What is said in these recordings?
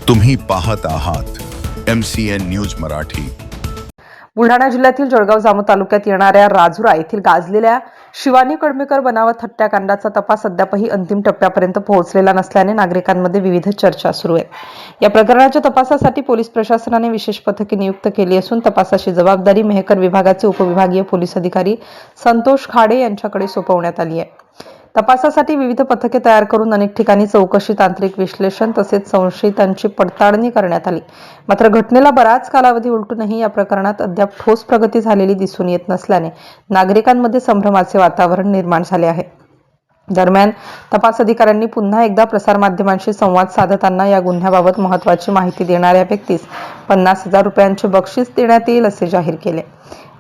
तुम्ही पाहत आहात MCN न्यूज मराठी। बुलढाणा जिल्ह्यातील जळगाव जामोद तालुक्यात येणाऱ्या राजुरा येथील गाजलेल्या शिवानी कडमेकर बनावट हत्याकांडाचा तपास अद्यापही अंतिम टप्प्यापर्यंत पोहोचलेला नसल्याने नागरिकांमध्ये विविध चर्चा सुरू आहेत। या प्रकरणाच्या तपासासाठी पोलीस प्रशासनाने विशेष पथके नियुक्त केली असून तपासाची जबाबदारी मेहकर विभागाचे उपविभागीय पोलीस अधिकारी संतोष खाडे यांच्याकडे सोपवण्यात आली आहे। तपासासाठी विविध पथके तयार करून अनेक ठिकाणी चौकशी, तांत्रिक विश्लेषण तसेच संशयितांची पडताळणी करण्यात आली। मात्र घटनेला बराच कालावधी उलटूनही या प्रकरणात अद्याप ठोस प्रगती झालेली दिसून येत नसल्याने नागरिकांमध्ये संभ्रमाचे वातावरण निर्माण झाले आहे। दरम्यान तपास अधिकाऱ्यांनी पुन्हा एकदा प्रसारमाध्यमांशी संवाद साधताना या गुन्ह्याबाबत महत्त्वाची माहिती देणाऱ्या व्यक्तीस 50,000 रुपयांचे बक्षीस देण्यात येईल असे जाहीर केले।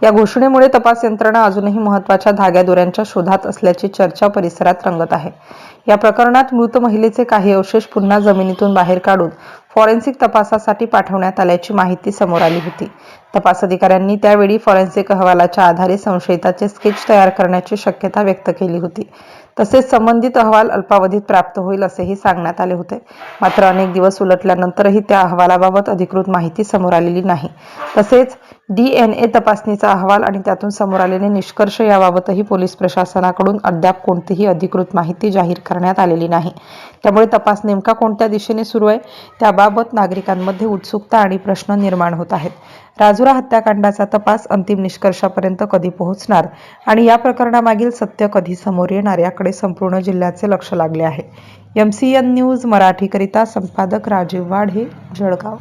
या घोषणेमुळे तपास यंत्रणा अजूनही महत्त्वाच्या धाग्यादोऱ्यांच्या शोधात असल्याची चर्चा परिसरात रंगत आहे। या प्रकरणात मृत महिलेचे काही अवशेष पुन्हा जमिनीतून बाहेर काढून फॉरेन्सिक तपासासाठी पाठवण्यात आल्याची माहिती समोर आली होती। तपास अधिकाऱ्यांनी त्यावेळी फॉरेन्सिक अहवालाच्या आधारे संशयिताचे स्केच तयार करण्याची शक्यता व्यक्त केली होती। तसेच संबंधित अहवाल अल्पावधीत प्राप्त होईल असेही सांगण्यात आले होते। मात्र अनेक दिवस उलटल्यानंतरही त्या अहवालाबाबत अधिकृत माहिती समोर आलेली नाही। तसेच DNA तपासणीचा अहवाल आणि त्यातून समोर आलेले निष्कर्ष याबाबतही पोलीस प्रशासनाकडून अद्याप कोणतीही अधिकृत माहिती जाहीर करण्यात आलेली नाही। त्यामुळे तपास नेमका कोणत्या दिशेने सुरू आहे त्याबाबत नागरिकांमध्ये उत्सुकता आणि प्रश्न निर्माण होत आहेत। राजुरा हत्याकांडाचा तपास अंतिम निष्कर्षापर्यंत कधी पोहोचणार आणि या प्रकरणामागील सत्य कधी समोर येणार याकडे संपूर्ण जिल्ह्याचे लक्ष लागले आहे। MCN न्यूज मराठीकरिता संपादक राजीव वाढे, जळगाव।